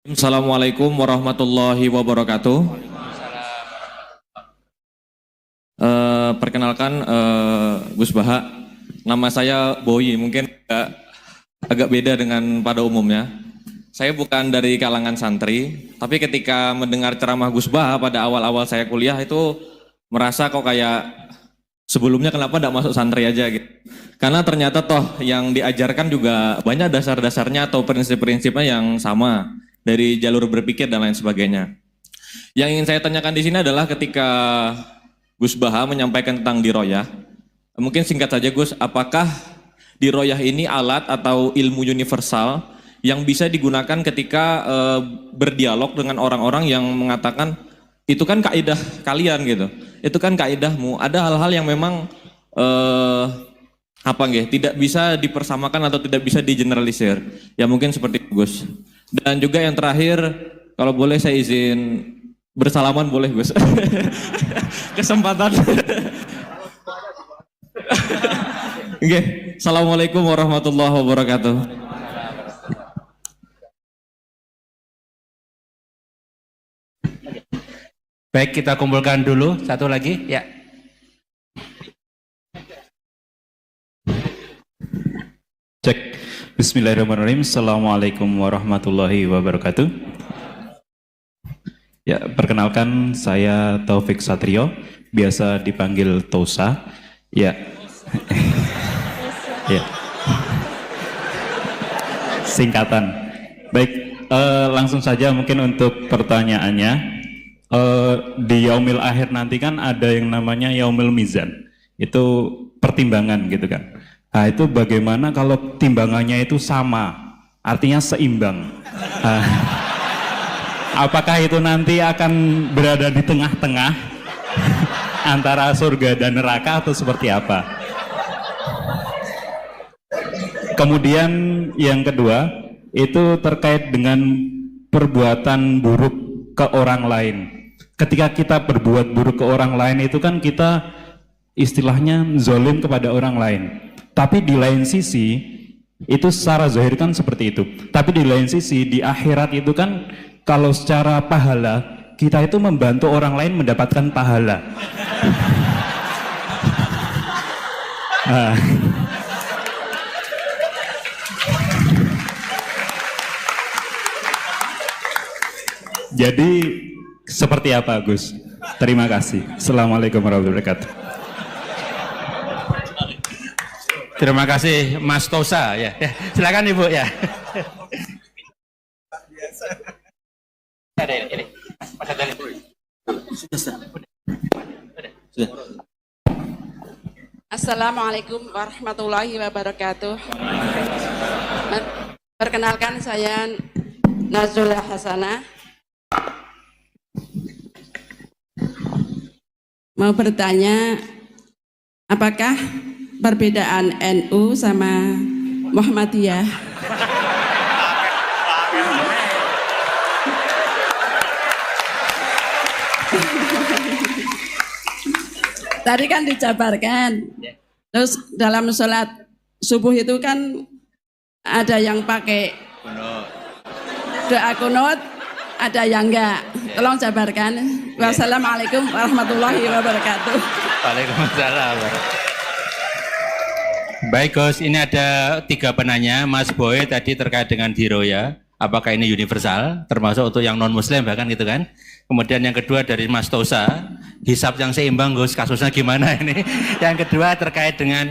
Assalamualaikum warahmatullahi wabarakatuh. Perkenalkan Gus Baha, nama saya Boyi, mungkin agak beda dengan pada umumnya. Saya bukan dari kalangan santri, tapi ketika mendengar ceramah Gus Baha pada awal-awal saya kuliah itu merasa kok kayak sebelumnya kenapa tidak masuk santri aja gitu. Karena ternyata toh yang diajarkan juga banyak dasar-dasarnya atau prinsip-prinsipnya yang sama dari jalur berpikir dan lain sebagainya. Yang ingin saya tanyakan di sini adalah ketika Gus Baha menyampaikan tentang diroyah, mungkin singkat saja Gus, apakah diroyah ini alat atau ilmu universal yang bisa digunakan ketika berdialog dengan orang-orang yang mengatakan itu kan kaidah kalian gitu, itu kan kaidahmu. Ada hal-hal yang memang tidak bisa dipersamakan atau tidak bisa digeneralisir. Ya mungkin seperti itu Gus. Dan juga yang terakhir, kalau boleh saya izin bersalaman boleh Gus. Kesempatan. Oke, Assalamualaikum warahmatullahi wabarakatuh. Baik, kita kumpulkan dulu satu lagi, ya. Cek. Bismillahirrahmanirrahim. Assalamualaikum warahmatullahi wabarakatuh. Ya, perkenalkan saya Taufik Satrio, biasa dipanggil Tosa. Ya. Ya. Singkatan. Baik, langsung saja mungkin untuk pertanyaannya. Di Yaumil Akhir nanti kan ada yang namanya Yaumil Mizan. Itu pertimbangan gitu kan. Nah, itu bagaimana kalau timbangannya itu sama, artinya seimbang. Apakah itu nanti akan berada di tengah-tengah antara surga dan neraka atau seperti apa? Kemudian yang kedua, itu terkait dengan perbuatan buruk ke orang lain. Ketika kita berbuat buruk ke orang lain itu kan kita istilahnya zalim kepada orang lain. Tapi di lain sisi, itu secara zahir kan seperti itu. Tapi di lain sisi, di akhirat itu kan, kalau secara pahala, kita itu membantu orang lain mendapatkan pahala. Jadi, seperti apa Gus? Terima kasih. Assalamualaikum warahmatullahi wabarakatuh. Terima kasih Mas Tosa, ya. Silakan Ibu, ya. Assalamualaikum warahmatullahi wabarakatuh. Perkenalkan saya Nazula Hasanah. Mau bertanya, apakah perbedaan NU sama Muhammadiyah? Tadi kan dijabarkan. Terus dalam sholat subuh itu kan ada yang pakai doa kunut, ada yang enggak. Tolong jabarkan. Wassalamualaikum warahmatullahi wabarakatuh. Waalaikumsalam. Baik Gus, ini ada 3 penanya. Mas Boy tadi terkait dengan diroya, apakah ini universal, termasuk untuk yang non-muslim bahkan gitu kan. Kemudian yang kedua dari Mas Tosa, hisab yang seimbang Gus, kasusnya gimana ini. Yang kedua terkait dengan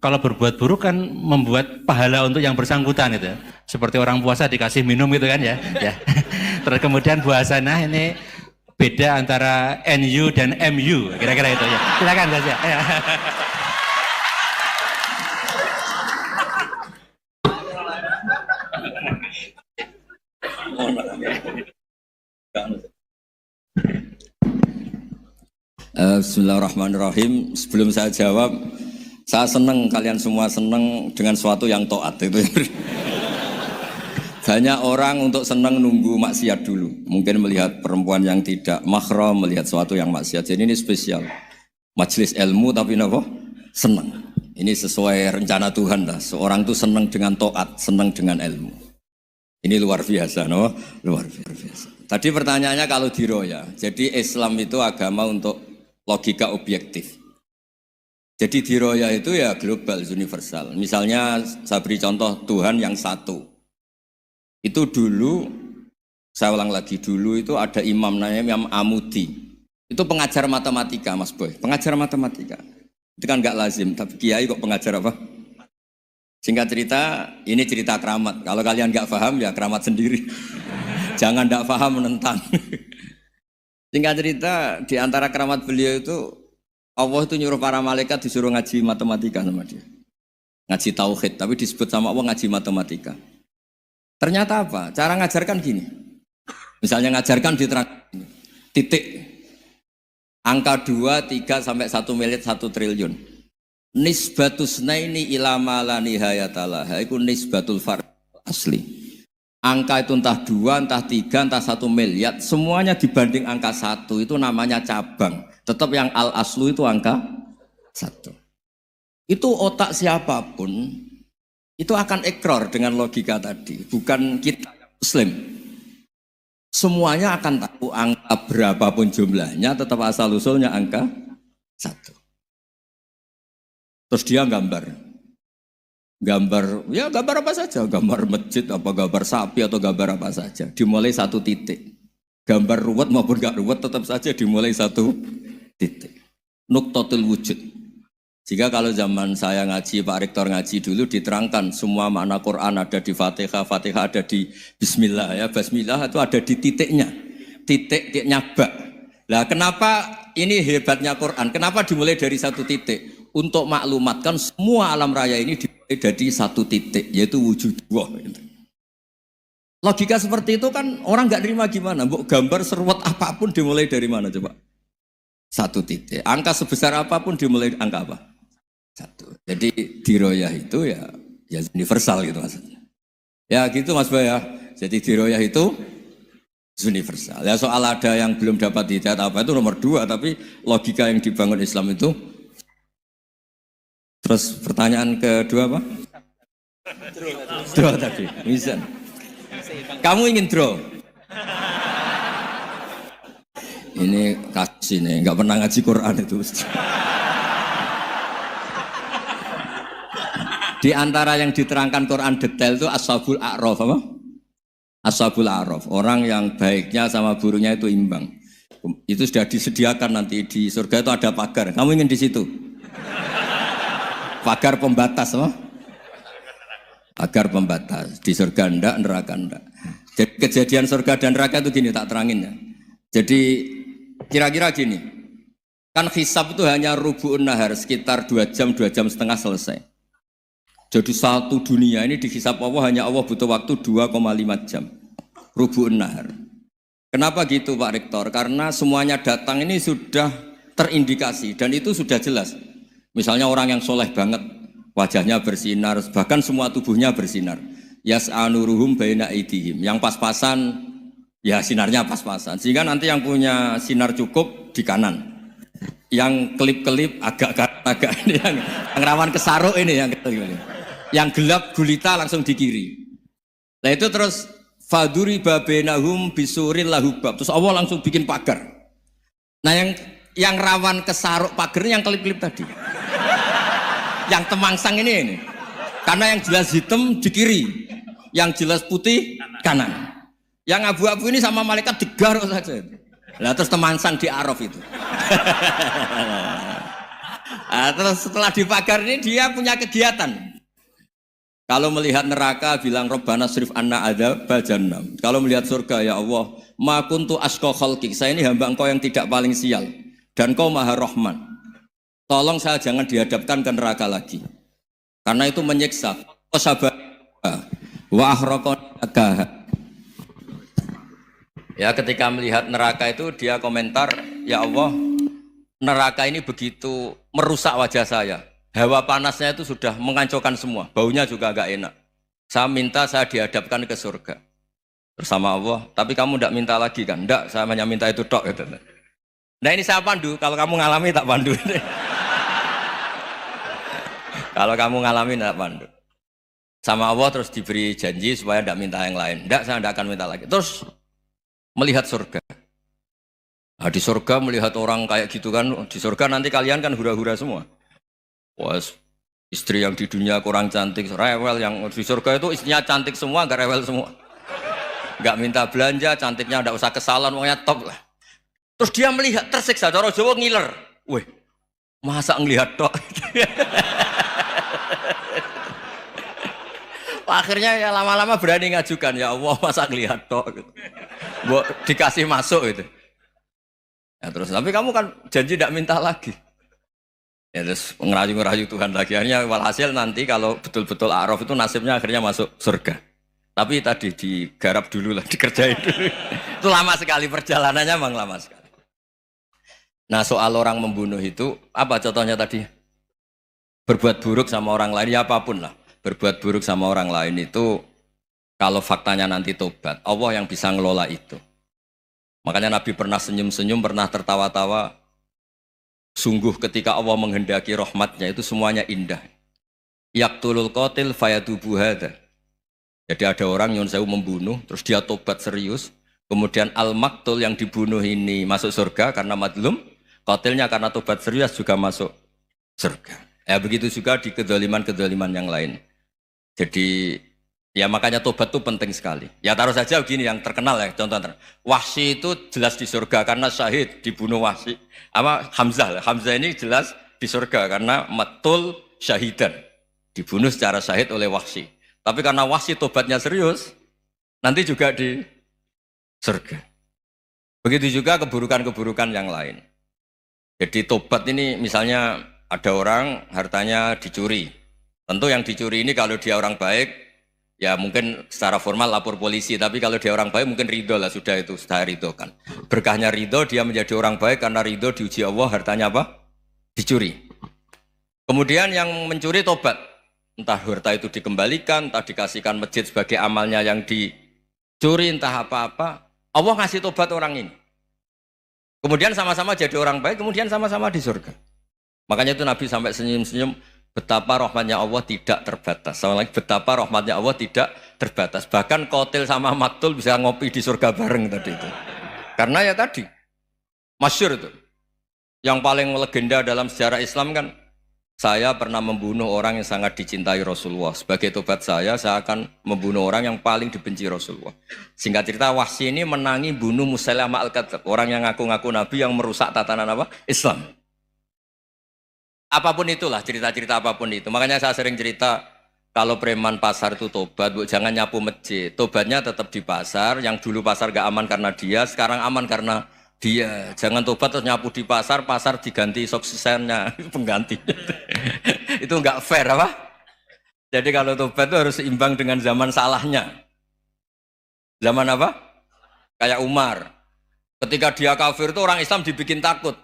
kalau berbuat buruk kan membuat pahala untuk yang bersangkutan itu. Seperti orang puasa dikasih minum gitu kan ya. Ya. Terus kemudian puasanya ini beda antara NU dan MU, kira-kira itu ya. Silakan saja. Ya. Bismillahirrahmanirrahim. Sebelum saya jawab, saya senang kalian semua senang dengan sesuatu yang taat itu. Banyak orang untuk senang nunggu maksiat dulu. Mungkin melihat perempuan yang tidak mahram, melihat sesuatu yang maksiat. Jadi ini spesial. Majelis ilmu tapi apa? Senang. Ini sesuai rencana Tuhan lah. Seorang itu senang dengan taat, senang dengan ilmu. Ini luar biasa, no? Luar biasa. Tadi pertanyaannya kalau diroya, jadi Islam itu agama untuk logika objektif. Jadi diroya itu ya global, universal. Misalnya saya beri contoh Tuhan yang satu. Itu dulu, saya ulang lagi, dulu itu ada imam namanya Imam Amudi. Itu pengajar matematika, Mas Boy. Pengajar matematika. Itu kan nggak lazim, tapi kiai kok pengajar apa? Singkat cerita, ini cerita keramat. Kalau kalian nggak paham ya keramat sendiri. Jangan nggak paham menentang. Singkat cerita, di antara keramat beliau itu Allah itu nyuruh para malaikat disuruh ngaji matematika sama dia. Ngaji tauhid, tapi disebut sama Allah ngaji matematika. Ternyata apa? Cara ngajarkan gini. Misalnya ngajarkan diterang titik. Angka 2, 3 sampai 1 miliar 1 triliun. Nisbatusnaini ila ma la nihayatalaha iku nisbatul fard asli. Angka itu entah 2, entah 3, entah 1 miliar, semuanya dibanding angka 1 itu namanya cabang. Tetap yang al aslu itu angka 1. Itu otak siapapun itu akan ikrar dengan logika tadi, bukan kita Muslim. Semuanya akan tahu angka berapapun jumlahnya, tetap asal usulnya angka 1. Terus dia gambar apa saja, gambar masjid, apa gambar sapi atau gambar apa saja, dimulai 1 titik. Gambar ruwet maupun gak ruwet tetap saja dimulai 1 titik. Nuktotul wujud. Jika kalau zaman saya ngaji, Pak Rektor ngaji dulu diterangkan semua makna Quran ada di Fatihah, Fatihah ada di Bismillah ya, Bismillah itu ada di titiknya, titiknya bak. Lah kenapa ini hebatnya Quran? Kenapa dimulai dari 1 titik? Untuk maklumatkan semua alam raya ini dimulai dari 1 titik, yaitu wujudullah. Logika seperti itu kan orang nggak terima gimana? Mbok gambar seruat apapun dimulai dari mana coba? 1 titik. Angka sebesar apapun dimulai angka apa? 1. Jadi diroyah itu ya universal gitu maksudnya. Ya gitu Mas Bay ya. Jadi diroyah itu universal. Ya soal ada yang belum dapat hidayat apa itu nomor 2, tapi logika yang dibangun Islam itu. Terus pertanyaan kedua apa? Draw tadi, mizan. Kamu ingin draw? Ini kasus ini, nggak pernah ngaji Quran itu. Di antara yang diterangkan Quran detail itu Ashabul A'raf apa? Ashabul A'raf, orang yang baiknya sama buruknya itu imbang. Itu sudah disediakan nanti di surga itu ada pagar. Kamu ingin di situ? Pagar pembatas, apa? Pagar pembatas. Di surga enggak, neraka enggak. Jadi kejadian surga dan neraka itu gini, tak terangin ya. Jadi kira-kira gini, kan hisab itu hanya rubu'un nahar, sekitar 2 jam, 2 jam setengah selesai. Jadi 1 dunia ini dihisab Allah, hanya Allah butuh waktu 2,5 jam. Rubu'un nahar. Kenapa gitu Pak Rektor? Karena semuanya datang ini sudah terindikasi dan itu sudah jelas. Misalnya orang yang soleh banget, wajahnya bersinar, bahkan semua tubuhnya bersinar. Yas'anuruhum baina aidihim. Yang pas-pasan, ya sinarnya pas-pasan. Sehingga nanti yang punya sinar cukup di kanan. Yang kelip-kelip agak ini, yang rawan kesaruk ini. Yang gelap gulita langsung di kiri. Nah itu terus, faduri babenahum bisurin lahubab. Terus Allah langsung bikin pagar. Nah yang rawan kesaruk pagar yang kelip-kelip tadi. Yang temangsang ini. Karena yang jelas hitam di kiri, yang jelas putih kanan. Yang abu-abu ini sama malaikat digaruk saja. Nah, terus temangsang di Araf itu. Nah, terus setelah dipagar ini dia punya kegiatan. Kalau melihat neraka bilang Rabbana srif anna adzaba jahannam. Kalau melihat surga ya Allah, ma kuntu asqa khalqik. Saya ini hamba Engkau yang tidak paling sial dan Kau Maha Rahman. Tolong saya jangan dihadapkan ke neraka lagi. Karena itu menyiksa. Wa ahraqaka. Ya ketika melihat neraka itu dia komentar, ya Allah, neraka ini begitu merusak wajah saya. Hawa panasnya itu sudah menghancurkan semua. Baunya juga agak enak. Saya minta saya dihadapkan ke surga. Bersama Allah. Tapi kamu tidak minta lagi kan? Tidak, saya hanya minta itu tok. Gitu. Nah ini saya pandu. Kalau kamu ngalami tak pandu. Kalau kamu ngalamin tak pandu. sama Allah terus diberi janji supaya tidak minta yang lain. Tidak, saya tidak akan minta lagi. Terus melihat surga. Nah, di surga melihat orang kayak gitu kan, di surga nanti kalian kan hura-hura semua. Wah, istri yang di dunia kurang cantik, rewel, yang di surga itu istrinya cantik semua, gak rewel semua. Gak minta belanja, cantiknya tidak usah ke salon, pokoknya top lah. Terus dia melihat, tersiksa, cara Jawa ngiler. Wih, masa ngelihat tok? Akhirnya ya lama-lama berani ngajukan, ya Allah masa ngelihat tok? Gitu. Dikasih masuk gitu. Ya, terus tapi kamu kan janji tidak minta lagi. Ya terus ngerayu-ngerayu Tuhan lagi. Akhirnya walhasil nanti kalau betul-betul A'raf itu nasibnya akhirnya masuk surga. Tapi tadi digarap dulu lah, dikerjain dulu. Itu lama sekali perjalanannya, memang lama sekali. Nah soal orang membunuh itu, apa contohnya tadi? Berbuat buruk sama orang lain, ya apapun lah. Berbuat buruk sama orang lain itu, kalau faktanya nanti tobat, Allah yang bisa ngelola itu. Makanya Nabi pernah senyum-senyum, pernah tertawa-tawa. Sungguh ketika Allah menghendaki rahmatnya itu semuanya indah. Yaqtulul qatil fayatubu hadza. Jadi ada orang nyun sewu membunuh, terus dia tobat serius. Kemudian al-maktul yang dibunuh ini masuk surga karena madlum. Qatilnya karena tobat serius juga masuk surga. Ya begitu juga di kedzaliman-kedzaliman yang lain. Jadi ya makanya tobat itu penting sekali. Ya taruh saja begini yang terkenal ya, contoh Wahsy itu jelas di surga karena syahid dibunuh Wahsy. Apa Hamzah? Hamzah ini jelas di surga karena matul syahidan. Dibunuh secara syahid oleh Wahsy. Tapi karena Wahsy tobatnya serius, nanti juga di surga. Begitu juga keburukan-keburukan yang lain. Jadi tobat ini misalnya ada orang hartanya dicuri. Tentu yang dicuri ini kalau dia orang baik, ya mungkin secara formal lapor polisi, tapi kalau dia orang baik mungkin ridho lah, sudah itu, sudah ridho kan. Berkahnya ridho, dia menjadi orang baik karena ridho diuji Allah, hartanya apa? Dicuri. Kemudian yang mencuri tobat, entah harta itu dikembalikan, entah dikasihkan masjid sebagai amalnya yang dicuri, entah apa-apa. Allah ngasih tobat orang ini. Kemudian sama-sama jadi orang baik, kemudian sama-sama di surga. Makanya itu Nabi sampai senyum-senyum, betapa rahmatnya Allah tidak terbatas. Sama lagi, betapa rahmatnya Allah tidak terbatas. Bahkan qatil sama maktul bisa ngopi di surga bareng tadi itu. Karena ya tadi, masyhur itu. Yang paling legenda dalam sejarah Islam kan, saya pernah membunuh orang yang sangat dicintai Rasulullah. Sebagai tobat saya akan membunuh orang yang paling dibenci Rasulullah. Singkat cerita, Wahsy ini menangi bunuh Musailamah al-Kadzdzab, orang yang ngaku-ngaku Nabi yang merusak tatanan apa? Islam. Apapun itulah, cerita-cerita apapun itu. Makanya saya sering cerita, kalau preman pasar itu tobat, jangan nyapu masjid. Tobatnya tetap di pasar, yang dulu pasar gak aman karena dia, sekarang aman karena dia. Jangan tobat terus nyapu di pasar, pasar diganti suksesennya, pengganti. Itu gak fair apa? Jadi kalau tobat itu harus seimbang dengan zaman salahnya. Zaman apa? Kayak Umar. Ketika dia kafir itu orang Islam dibikin takut.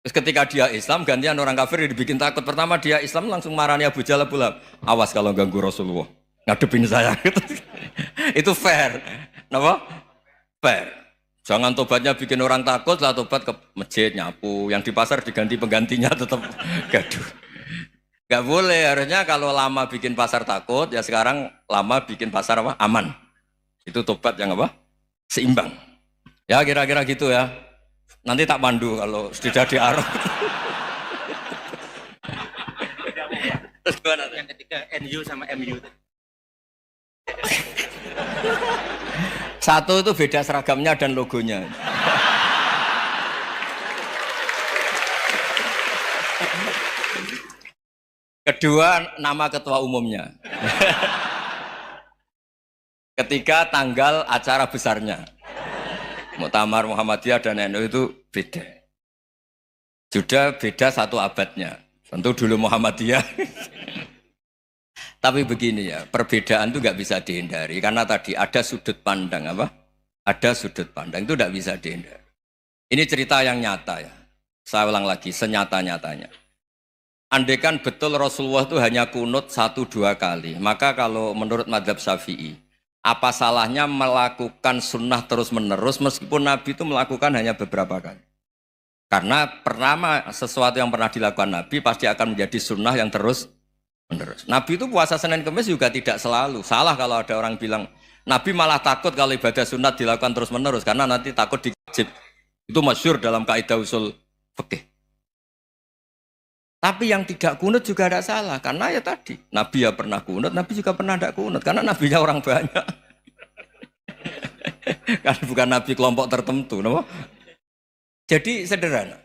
Terus ketika dia Islam, gantian orang kafir dibikin takut. Pertama dia Islam langsung marahnya Abu Jahal, Abu Lahab. Awas kalau ganggu Rasulullah, ngadepin saya. Itu fair. Kenapa? Fair. Jangan tobatnya bikin orang takut, lah tobat ke masjid, nyapu. Yang di pasar diganti penggantinya tetap gaduh. Gak boleh, harusnya kalau lama bikin pasar takut, ya sekarang lama bikin pasar apa? Aman. Itu tobat yang apa? Seimbang. Ya kira-kira gitu ya. Nanti tak pandu kalau sudah di Arab. Terus gimana? Yang ketiga NU sama MU. Satu itu beda seragamnya dan logonya. Kedua, nama ketua umumnya. Ketiga, tanggal acara besarnya. Muktamar Muhammadiyah dan NU itu beda. Sudah beda satu abadnya. Tentu dulu Muhammadiyah. Tapi begini ya, perbedaan itu nggak bisa dihindari. Karena tadi ada sudut pandang apa? Ada sudut pandang, itu nggak bisa dihindari. Ini cerita yang nyata ya. Saya ulang lagi, senyata-nyatanya. Andaikan betul Rasulullah itu hanya kunut 1-2 kali, maka kalau menurut mazhab Syafi'i, apa salahnya melakukan sunnah terus-menerus meskipun Nabi itu melakukan hanya beberapa kali? Karena pertama sesuatu yang pernah dilakukan Nabi pasti akan menjadi sunnah yang terus menerus. Nabi itu puasa Senin Kemis juga tidak selalu. Salah kalau ada orang bilang Nabi malah takut kalau ibadah sunat dilakukan terus menerus karena nanti takut diwajib. Itu masyhur dalam kaidah usul fikih. Tapi yang tidak kunut juga tidak salah karena ya tadi Nabi ya pernah kunut, Nabi juga pernah tidak kunut karena nabinya orang banyak. Kan bukan nabi kelompok tertentu, no? Jadi sederhana.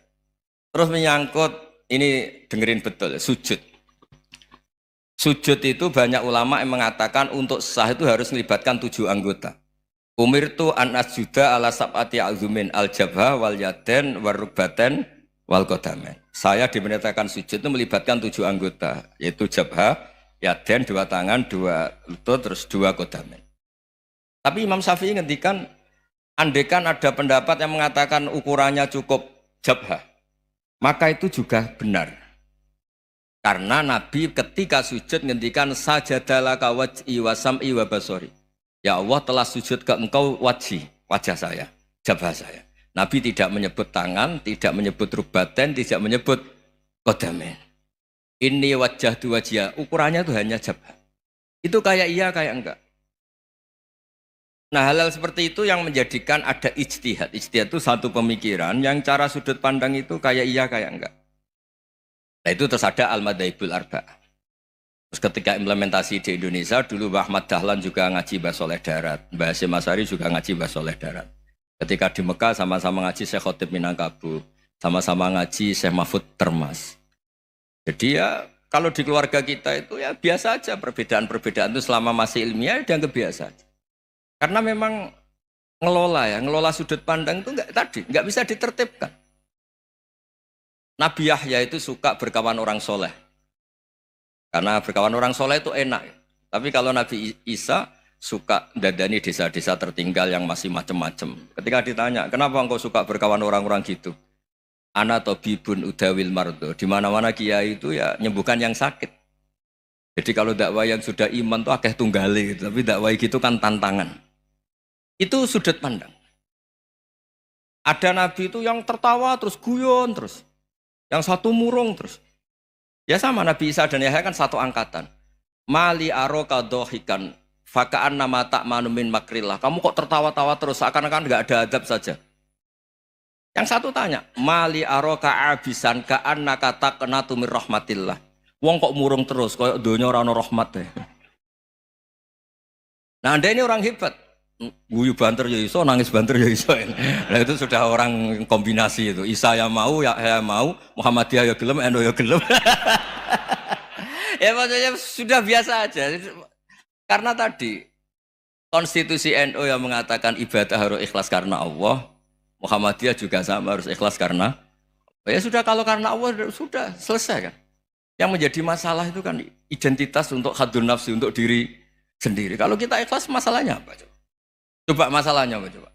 Terus menyangkut ini dengerin betul sujud. Sujud itu banyak ulama yang mengatakan untuk sah itu harus melibatkan 7 anggota. Umirtu an asjuda ala sab'ati azumin al-jabha wal yaden wal rukbaten wal qadamen. Saya diperintahkan sujud itu melibatkan 7 anggota, yaitu jabha, yaden 2 tangan, 2 lutut, terus 2 qadamen. Tapi Imam Syafi'i ngendikan, andaikan ada pendapat yang mengatakan ukurannya cukup jabha, maka itu juga benar. Karena Nabi ketika sujud ngendikan sajadalaka wajhi wa sam'i wa basori. Ya Allah telah sujud ke engkau wajah saya, jabha saya. Nabi tidak menyebut tangan, tidak menyebut rukbaten, tidak menyebut qadamen. Ini wajah tu wajah, ukurannya itu hanya jabha. Itu kayak iya, kayak enggak. Nah hal-hal seperti itu yang menjadikan ada ijtihad. Ijtihad itu satu pemikiran yang cara sudut pandang itu kayak iya, kayak enggak. Nah itu terus ada Al-Madhaibul Arba'ah. Terus ketika implementasi di Indonesia, dulu Mbah Ahmad Dahlan juga ngaji Basoleh Darat. Mbah Hasyim Asy'ari juga ngaji Basoleh Darat. Ketika di Mekah sama-sama ngaji Syekh Khotib Minangkabau, sama-sama ngaji Syekh Mahfud Termas. Jadi ya kalau di keluarga kita itu ya biasa aja perbedaan-perbedaan itu selama masih ilmiah dianggap biasa aja. Karena memang ngelola sudut pandang itu nggak bisa ditertibkan. Nabi Yahya itu suka berkawan orang soleh. Karena berkawan orang soleh itu enak. Tapi kalau Nabi Isa suka dadani desa-desa tertinggal yang masih macam-macam. Ketika ditanya, kenapa engkau suka berkawan orang-orang gitu? Ana tabibun udawil mardo. Di mana-mana kiai itu ya nyembuhkan yang sakit. Jadi kalau dakwah yang sudah iman tuh akeh tunggali gitu. Tapi dakwah gitu kan tantangan. Itu sudut pandang. Ada nabi itu yang tertawa terus guyon terus. Yang satu murung terus. Ya sama Nabi Isa dan Yahya kan satu angkatan. Mali aroka dohikan fakaan nama tak manumin makrillah. Kamu kok tertawa-tawa terus seakan-akan nggak ada adab saja. Yang satu tanya, Mali aroka abisan kaan nakata kena tumir rahmatillah. Wong kok murung terus, koyok dunia orang rahmat deh. Nah anda ini orang hebat. Guyu banter ya iso, nangis banter ya iso. Nah itu sudah orang kombinasi itu. Isa ya mau, ya mau, Muhammadiyah ya gelem, NU ya gelem. Ya maksudnya sudah biasa aja. Karena tadi konstitusi NU yang mengatakan ibadah harus ikhlas karena Allah, Muhammadiyah juga sama harus ikhlas karena ya sudah kalau karena Allah sudah selesai kan. Yang menjadi masalah itu kan identitas untuk hadun nafsi untuk diri sendiri. Kalau kita ikhlas masalahnya apa? Coba masalahnya apa coba?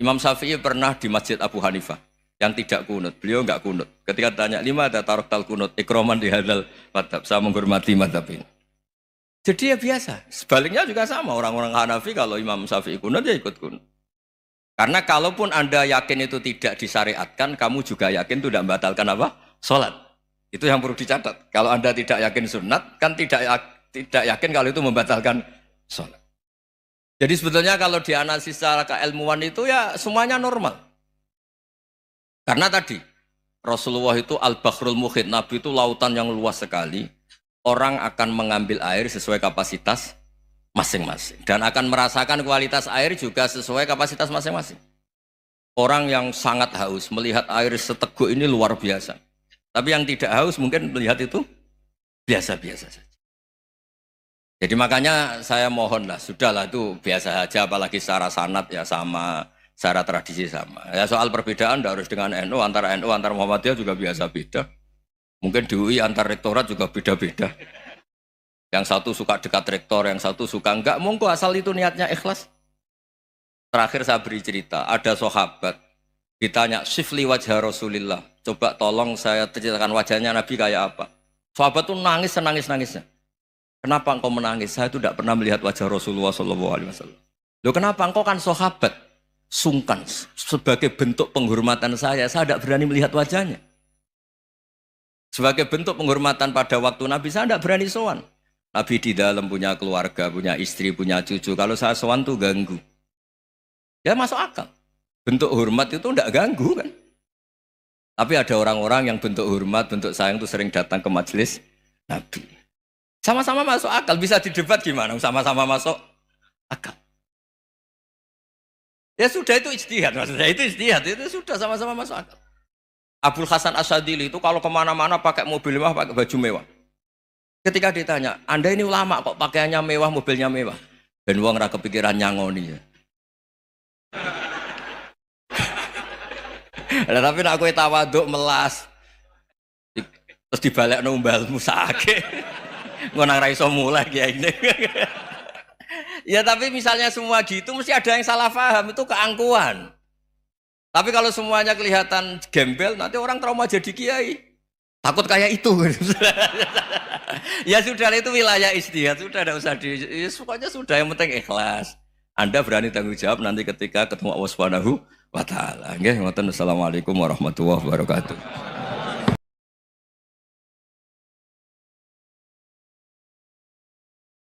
Imam Syafi'i pernah di Masjid Abu Hanifah yang tidak kunut. Beliau enggak kunut. Ketika tanya, lima ada tarok tal kunut, ikroman di hadal madhab. Saya menghormati madhab ini. Jadi ya biasa. Sebaliknya juga sama. Orang-orang Hanafi kalau Imam Syafi'i kunut ya ikut kunut. Karena kalaupun Anda yakin itu tidak disyariatkan, kamu juga yakin itu tidak membatalkan apa? Sholat. Itu yang perlu dicatat. Kalau Anda tidak yakin sunat, kan tidak yakin kalau itu membatalkan sholat. Jadi sebetulnya kalau dianalisis secara keilmuan itu ya semuanya normal. Karena tadi Rasulullah itu al-bahrul muhit, Nabi itu lautan yang luas sekali. Orang akan mengambil air sesuai kapasitas masing-masing. Dan akan merasakan kualitas air juga sesuai kapasitas masing-masing. Orang yang sangat haus melihat air seteguk ini luar biasa. Tapi yang tidak haus mungkin melihat itu biasa-biasa saja. Jadi makanya saya mohonlah, sudahlah itu biasa saja, apalagi secara sanad ya sama, secara tradisi sama. Ya soal perbedaan tidak harus dengan NU, antara Muhammadiyah juga biasa beda. Mungkin di UI antar rektorat juga beda-beda. Yang satu suka dekat rektor, yang satu suka enggak. Monggo asal itu niatnya ikhlas. Terakhir saya beri cerita, ada sahabat ditanya, "Sifli wajah Rasulillah." Coba tolong saya ceritakan wajahnya Nabi kayak apa. Sahabat itu nangis senangis-nangisnya. Kenapa engkau menangis? Saya itu tidak pernah melihat wajah Rasulullah SAW. Loh kenapa? Engkau kan sahabat. Sungkan. Sebagai bentuk penghormatan saya tidak berani melihat wajahnya. Sebagai bentuk penghormatan pada waktu Nabi, saya tidak berani sowan. Nabi di dalam punya keluarga, punya istri, punya cucu. Kalau saya sowan tuh ganggu. Ya masuk akal. Bentuk hormat itu tidak ganggu kan. Tapi ada orang-orang yang bentuk hormat, bentuk sayang itu sering datang ke majelis Nabi. Sama-sama masuk akal. Bisa didebat gimana? Sama-sama masuk akal. Ya sudah, itu ijtihad. Maksudnya itu ijtihad. Itu sudah sama-sama masuk akal. Abul Hasan Asyadili itu kalau kemana-mana pakai mobil mewah, pakai baju mewah. Ketika ditanya, Anda ini ulama kok pakaiannya mewah, mobilnya mewah. Ben wong ra kepikiran nyangoni ya. Nah, tapi nek kowe tawaduk melas terus dibalik numbalmu sakit. Ngono ra iso mulai kiai ini. Ya tapi misalnya semua gitu mesti ada yang salah paham, itu keangkuhan. Tapi kalau semuanya kelihatan gembel, nanti orang trauma jadi kiai. Takut kayak itu. Ya sudah, itu wilayah ijtihad, sudah tidak usah pokoknya sudah, yang penting ikhlas. Anda berani tanggung jawab nanti ketika ketemu Allah Subhanahu wa taala. Nggih, ngoten. Assalamualaikum warahmatullahi wabarakatuh.